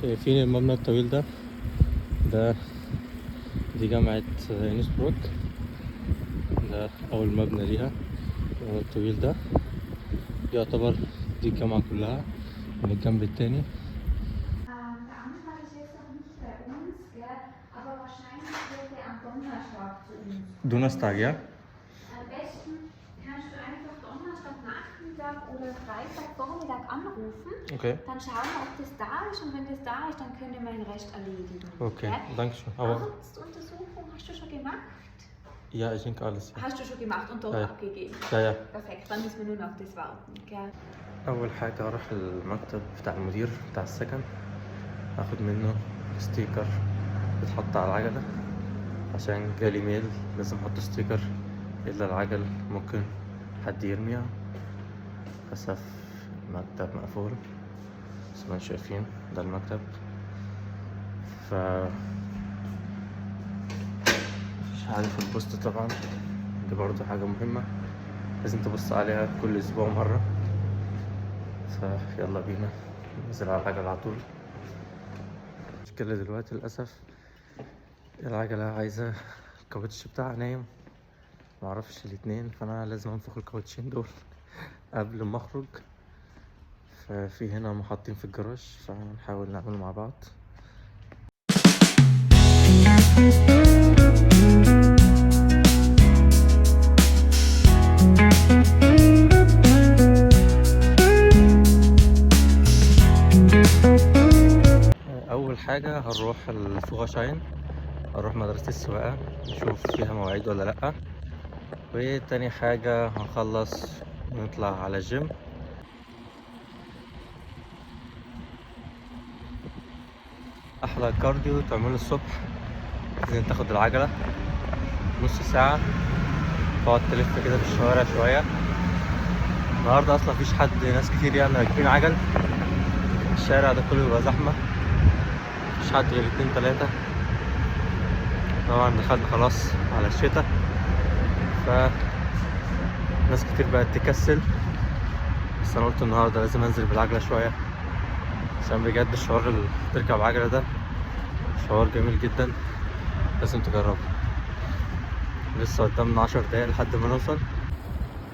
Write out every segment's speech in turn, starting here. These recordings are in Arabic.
شايفين المبنى الطويل دي جامعة إنسبروك. ده أول مبنى ليها. المبنى الطويل ده يعتبر دي الجامعة كلها من الجنب التاني. Donnerstag, ja? Am besten kannst du einfach Donnerstag Nachmittag oder Freitag Vormittag anrufen. Okay. Dann schauen wir, ob das da ist, und wenn das da ist, dann können wir den Rest erledigen. Okay, ja? danke schön. Aber Arztuntersuchung hast du schon gemacht? ja, ich denke alles. Ja. Hast du schon gemacht und dort abgegeben? Ja. Perfekt, dann müssen wir nur noch auf das warten. Gell? أول حاجة أروح المكتب بتاع المدير بتاع السكن، أخد منه ستيكر بتحط على العجلة، عشان جالي ميل لازم أحط ستيكر إلا العجل ممكن حد يرميها. للأسف المكتب مقفول زي ما انتم شايفين، ده المكتب. مش عارف البوست طبعا، دي برضه حاجة مهمة لازم تبص عليها كل أسبوع مرة. فيلا بينا ننزل على العجلة على طول. المشكلة دلوقتي للأسف العجلة عايزة الكاوتش بتاعها نايم، معرفش الاتنين، فأنا لازم أنفخ الكاوتشين دول قبل ما أخرج. ففي هنا محطين في الجراج، فنحاول نعمله مع بعض. أول حاجة هنروح الفوغاشاين، هنروح مدرسة السواقة نشوف فيها مواعيد ولا لأ. وتاني حاجة هنخلص ونطلع على الجيم. أحلى كارديو تعمله الصبح، لازم تاخد العجلة نص ساعة تقعد تلف كده في الشوارع شوية. النهاردة أصلا مفيش حد، ناس كتير يعني راكبين عجل، الشارع ده كله بيبقى زحمة، مفيش حد غير 2-3. طبعا دخلنا خلاص على الشتاء، ناس كتير بقت تكسل، بس أنا قلت النهاردة لازم أنزل بالعجلة شوية، عشان بجد الشعور اللي تركب عجلة ده شعور جميل جدا، لازم تجربه. لسه قدامنا 10 دقايق لحد ما نوصل.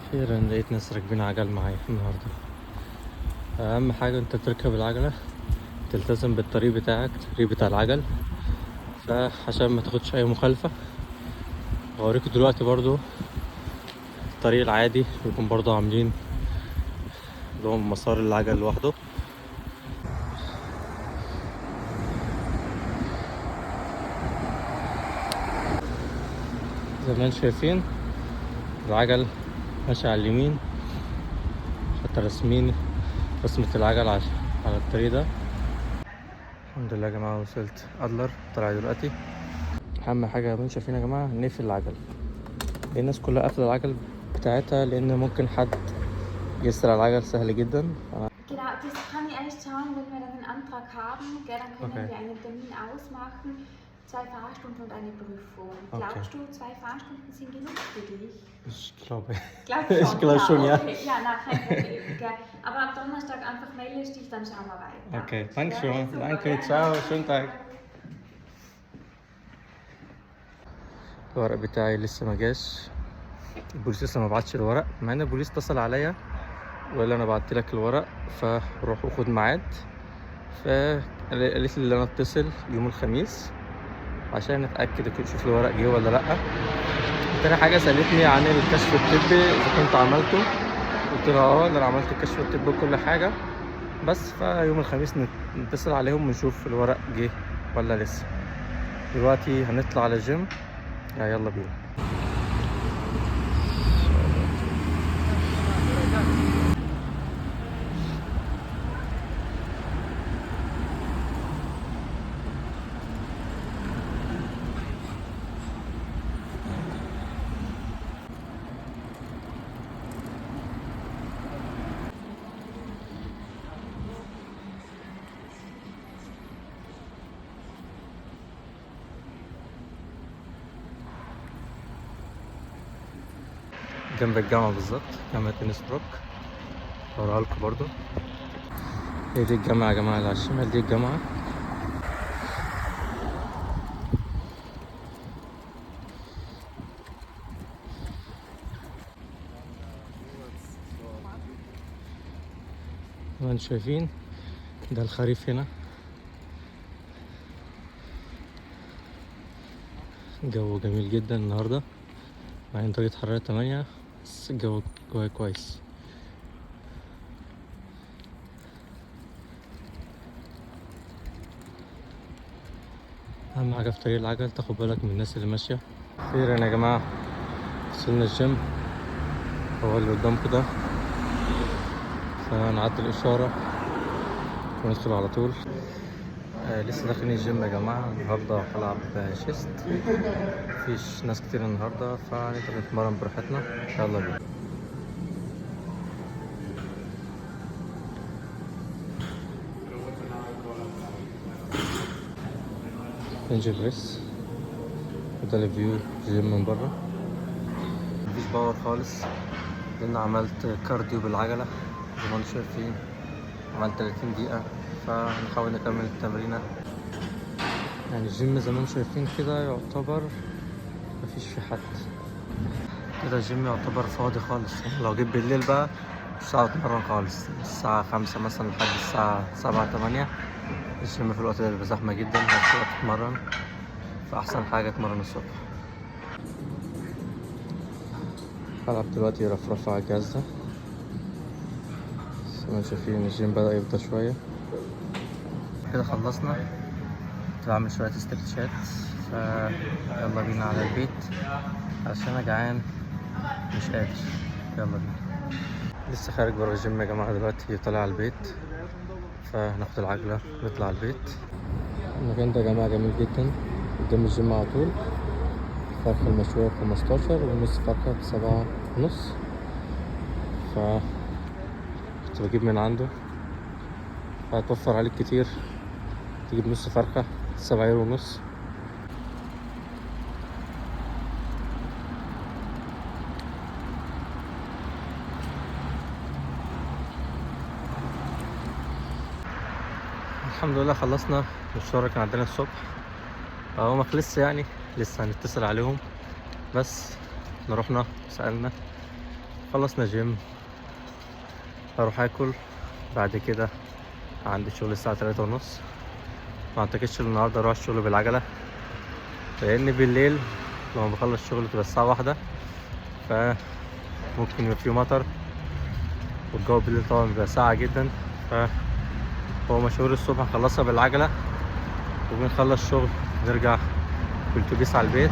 أخيرا لقيت ناس راكبين عجل معايا النهاردة. أهم حاجة أنت تركب العجلة تلتزم بالطريق بتاعك، الطريق بتاع العجل، فعشان ما تاخدش أي مخالفة. هوريكم دلوقتي برضو الطريق العادي بيكون برضو عاملين اللي هو مسار العجل لوحده. زي ما انتم شايفين العجل ماشي على اليمين، حتى رسمة العجل على الطريق ده. الحمد لله يا جماعة وصلت أدلر، طلع دلوقتي. أهم حاجة زي ما انتم شايفين يا جماعة نقفل العجل، الناس كلها قافلة العجل بتاعتها لأن ممكن حد يسرق العجل سهل جدا. Genau, das kann ich erst schauen, wenn wir dann einen Antrag haben, gell, dann können wir einen Termin ausmachen, 2 Fahrstunden und eine Prüfung. Glaubst du, 2 Fahrstunden sind genug für dich? Ich glaube schon, schon, ja. Okay. Ja, na, kein Problem. Gell. Aber am Donnerstag einfach meldest dich, dann schauen wir weiter. Okay, danke schön. Super, Danke, ja. ciao, schönen Tag. الورق بتاعي لسه ما جاش، البوليس لسه ما بعتش الورق، مع ان البوليس اتصل عليا وقال لي انا بعت لك الورق فروح وخد ميعاد. فقالت لي ان انا اتصل يوم الخميس عشان نتاكد اشوف الورق جه ولا لا. تاني حاجه سالتني عن الكشف الطبي اذا كنت عملته، قلت لها انا عملت الكشف الطبي وكل حاجه، بس فيوم الخميس نتصل عليهم ونشوف الورق جه ولا لسه. دلوقتي هنطلع على الجيم، يلا بينا. جنب الجامعة بالظبط، جامعة إنسبروك، هوريها لكم برضو. هي دي الجامعة يا جماعة اللي على الشمال، دي الجامعة ما انتم شايفين ده الخريف هنا. الجو جميل جدا النهارده مع ان درجة حرارة 8، بس الجو كويس. اهم حاجة في طريق العجل تاخد بالك من الناس اللي ماشية. خيرا يا جماعة، وصلنا الجيم، هو اللي قدامكم ده، فنعدي الإشارة وندخل على طول. لسه داخلين الجيم يا جماعة. النهاردة هلعب شيست، مفيش ناس كتير النهاردة، فنقدر نتمرن براحتنا. يلا بينا. بنج بريس، وده الفيو جيم من بره. مفيش باور خالص لأن عملت كارديو بالعجلة زي ما انتم شايفين، عملت 30 دقيقة، فنحاول نكمل التمرينة. يعني الجيم زي ما انتم شايفين كده يعتبر مفيش في حد كده، الجيم يعتبر فاضي خالص. لو جيت بالليل بقى مش هقعد اتمرن خالص، الساعة 5 مثلا لحد الساعة 7 8 الجيم في الوقت ده بيبقى زحمة جدا، مش هتقدر تتمرن، فأحسن حاجة اتمرن الصبح. هلعب دلوقتي رفرفة على الجهاز ده. زي ما انتم شايفين الجيم بدأ يفضى شوية. كده خلصنا، كنت بعمل شوية استرتشات، يلا بينا على البيت عشان انا جعان مش قادر. يلا بينا. لسه خارج برا الجيم يا جماعة، دلوقتي طالع على البيت، فناخد العجلة نطلع على البيت. المكان ده يا جماعة جميل جدا، قدام الجيم على طول. فرخة المشوية ب15 ونص، فرخة ب7.5، كنت بجيب من عنده، هتوفر عليك كتير، تجيب نص فرخة 7.5 يورو. الحمد لله خلصنا المشوار كان عندنا الصبح، هو ما خلصش يعني، لسه هنتصل عليهم، بس احنا رحنا سألنا، خلصنا جيم، هروح اكل بعد كده، عندي شغل الساعة 3:30. ما اعتقدش النهارده اروح الشغل بالعجلة، لان بالليل لما بخلص شغل تبقى الساعة 1، فممكن يبقى فيه مطر، والجو بالليل طبعا بيبقى ساقع جدا، فهو مشاوير الصبح نخلصها بالعجلة، وبنخلص شغل نرجع بالاتوبيس على البيت.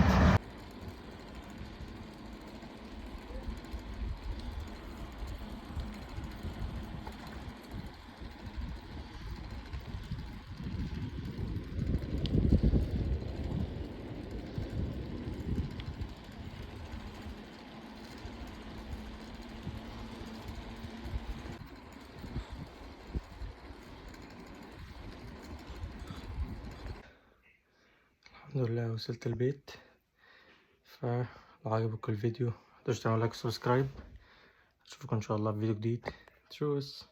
الحمد لله وصلت البيت. فلو عجبكم الفيديو متنسوش تعملوا لايك وسبسكرايب، اشوفكم ان شاء الله في فيديو جديد. تشوس.